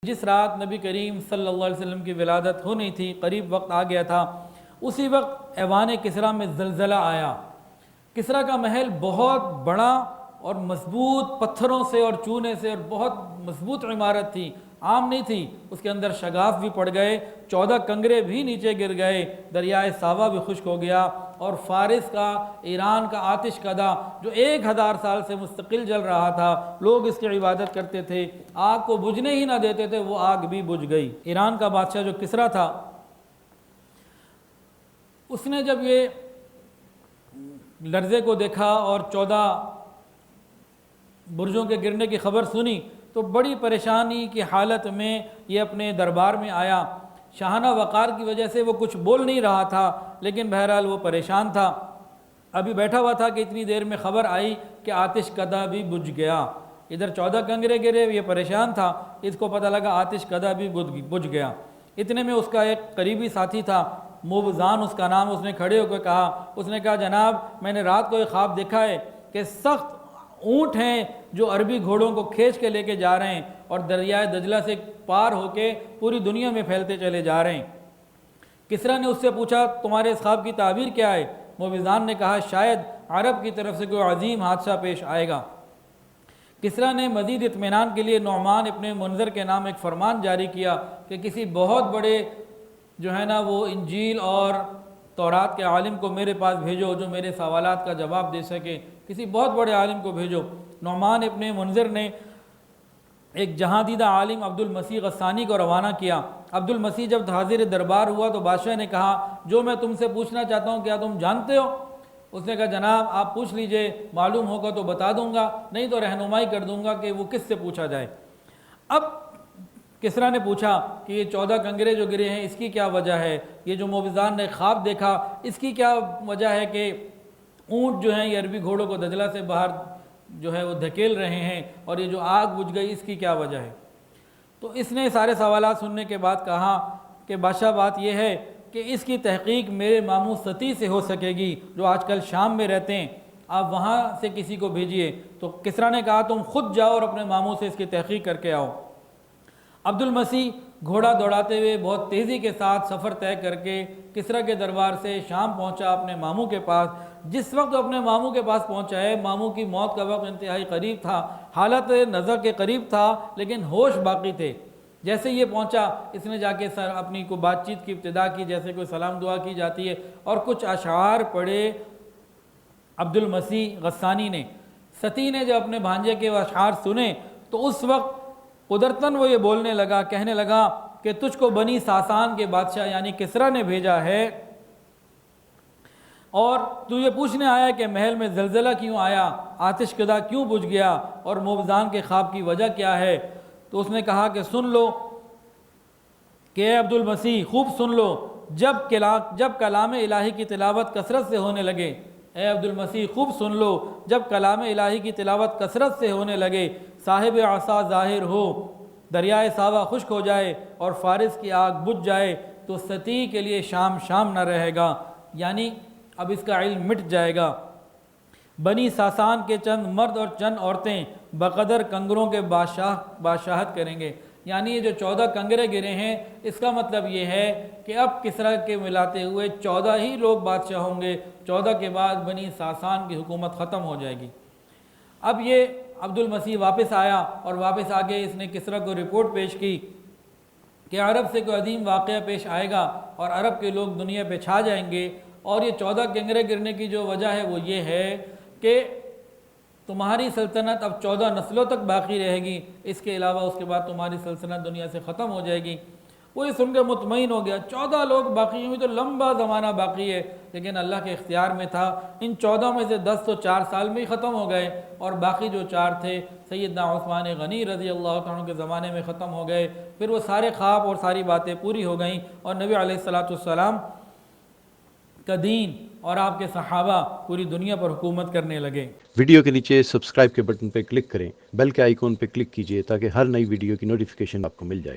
جس رات نبی کریم صلی اللہ علیہ وسلم کی ولادت ہونی تھی، قریب وقت آ گیا تھا، اسی وقت ایوان کسریٰ میں زلزلہ آیا۔ کسریٰ کا محل بہت بڑا اور مضبوط پتھروں سے اور چونے سے اور بہت مضبوط عمارت تھی، عام نہیں تھی۔ اس کے اندر شگاف بھی پڑ گئے، 14 کنگرے بھی نیچے گر گئے، دریائے ساوا بھی خشک ہو گیا، اور فارس کا، ایران کا آتش کدہ جو 1000 سال سے مستقل جل رہا تھا، لوگ اس کی عبادت کرتے تھے، آگ کو بجھنے ہی نہ دیتے تھے، وہ آگ بھی بجھ گئی۔ ایران کا بادشاہ جو کسریٰ تھا، اس نے جب یہ لرزے کو دیکھا اور 14 برجوں کے گرنے کی خبر سنی تو بڑی پریشانی کی حالت میں یہ اپنے دربار میں آیا۔ شاہانہ وقار کی وجہ سے وہ کچھ بول نہیں رہا تھا، لیکن بہرحال وہ پریشان تھا۔ ابھی بیٹھا ہوا تھا کہ اتنی دیر میں خبر آئی کہ آتش کدہ بھی بجھ گیا۔ ادھر 14 کنگرے گرے، یہ پریشان تھا، اس کو پتہ لگا آتش کدہ بھی بجھ گیا۔ اتنے میں اس کا ایک قریبی ساتھی تھا، موبزان اس کا نام، اس نے کھڑے ہو کے کہا جناب میں نے رات کو ایک خواب دیکھا ہے کہ سخت اونٹ ہیں جو عربی گھوڑوں کو کھینچ کے لے کے جا رہے ہیں اور دریائے دجلہ سے پار ہو کے پوری دنیا میں پھیلتے چلے جا رہے ہیں۔ کسریٰ نے اس سے پوچھا تمہارے اس خواب کی تعبیر کیا ہے؟ موبزان نے کہا شاید عرب کی طرف سے کوئی عظیم حادثہ پیش آئے گا۔ کسریٰ نے مزید اطمینان کے لیے نعمان ابن منذر کے نام ایک فرمان جاری کیا کہ کسی بہت بڑے جو ہے نا وہ انجیل اور تورات کے عالم کو میرے پاس بھیجو جو میرے سوالات کا جواب دے سکے، کسی بہت بڑے عالم کو بھیجو۔ نعمان ابن منذر نے ایک جہاں دیدہ عالم عبد المسیح غسانی کو روانہ کیا۔ عبد المسیح جب حاضر دربار ہوا تو بادشاہ نے کہا جو میں تم سے پوچھنا چاہتا ہوں کیا تم جانتے ہو؟ اس نے کہا جناب آپ پوچھ لیجئے، معلوم ہوگا تو بتا دوں گا، نہیں تو رہنمائی کر دوں گا کہ وہ کس سے پوچھا جائے۔ اب کسریٰ نے پوچھا کہ یہ 14 کنگرے جو گرے ہیں اس کی کیا وجہ ہے؟ یہ جو موبزان نے خواب دیکھا اس کی کیا وجہ ہے کہ اونٹ جو ہیں یہ عربی گھوڑوں کو دجلہ سے باہر جو ہے وہ دھکیل رہے ہیں، اور یہ جو آگ بجھ گئی اس کی کیا وجہ ہے؟ تو اس نے سارے سوالات سننے کے بعد کہا کہ بادشاہ بات یہ ہے کہ اس کی تحقیق میرے ماموں ستی سے ہو سکے گی جو آج کل شام میں رہتے ہیں، آپ وہاں سے کسی کو بھیجیے۔ تو کسریٰ نے کہا تم خود جاؤ اور اپنے ماموں سے اس کی تحقیق کر کے آؤ۔ عبد المسیح گھوڑا دوڑاتے ہوئے بہت تیزی کے ساتھ سفر طے کر کے کسریٰ کے دربار سے شام پہنچا اپنے ماموں کے پاس۔ جس وقت اپنے ماموں کے پاس پہنچا ہے، ماموں کی موت کا وقت انتہائی قریب تھا، حالت نظر کے قریب تھا لیکن ہوش باقی تھے۔ جیسے یہ پہنچا اس نے جا کے اپنی کو بات چیت کی ابتدا کی جیسے کوئی سلام دعا کی جاتی ہے، اور کچھ اشعار پڑھے عبد المسیح غسانی نے۔ ستی نے جب اپنے بھانجے کے وہ اشعار سنے تو اس وقت قدرتاً وہ یہ بولنے لگا، کہنے لگا کہ تجھ کو بنی ساسان کے بادشاہ یعنی کسریٰ نے بھیجا ہے، اور تو یہ پوچھنے آیا کہ محل میں زلزلہ کیوں آیا، آتش کدہ کیوں بجھ گیا، اور موبزان کے خواب کی وجہ کیا ہے؟ تو اس نے کہا کہ سن لو کہ اے عبد المسیح خوب سن لو، جب کلام الہی کی تلاوت کثرت سے ہونے لگے، اے عبد المسیح خوب سن لو، جب کلام الہی کی تلاوت کثرت سے ہونے لگے، صاحب عصا ظاہر ہو، دریائے ساوا خشک ہو جائے اور فارس کی آگ بجھ جائے تو ستی کے لیے شام نہ رہے گا، یعنی اب اس کا علم مٹ جائے گا۔ بنی ساسان کے چند مرد اور چند عورتیں بقدر کنگروں کے بادشاہت کریں گے، یعنی یہ جو 14 کنگرے گرے ہیں اس کا مطلب یہ ہے کہ اب کسریٰ کے ملاتے ہوئے 14 ہی لوگ بادشاہ ہوں گے، 14 کے بعد بنی ساسان کی حکومت ختم ہو جائے گی۔ اب یہ عبد المسیح واپس آیا اور واپس آگے اس نے کسریٰ کو رپورٹ پیش کی کہ عرب سے کوئی عظیم واقعہ پیش آئے گا اور عرب کے لوگ دنیا پہ چھا جائیں گے، اور یہ 14 کنگرے گرنے کی جو وجہ ہے وہ یہ ہے کہ تمہاری سلطنت اب 14 نسلوں تک باقی رہے گی، اس کے علاوہ اس کے بعد تمہاری سلطنت دنیا سے ختم ہو جائے گی۔ وہ یہ سن کے مطمئن ہو گیا، 14 لوگ باقی ہوئی تو لمبا زمانہ باقی ہے، لیکن اللہ کے اختیار میں تھا، ان 14 میں سے 10 تو 4 سال میں ہی ختم ہو گئے، اور باقی جو 4 تھے سیدنا عثمان غنی رضی اللہ عنہ کے زمانے میں ختم ہو گئے۔ پھر وہ سارے خواب اور ساری باتیں پوری ہو گئیں، اور نبی علیہ السلام کا دین اور آپ کے صحابہ پوری دنیا پر حکومت کرنے لگے۔ ویڈیو کے نیچے سبسکرائب کے بٹن پہ کلک کریں، بیل کے آئیکن پہ کلک کیجئے تاکہ ہر نئی ویڈیو کی نوٹیفیکیشن آپ کو مل جائے۔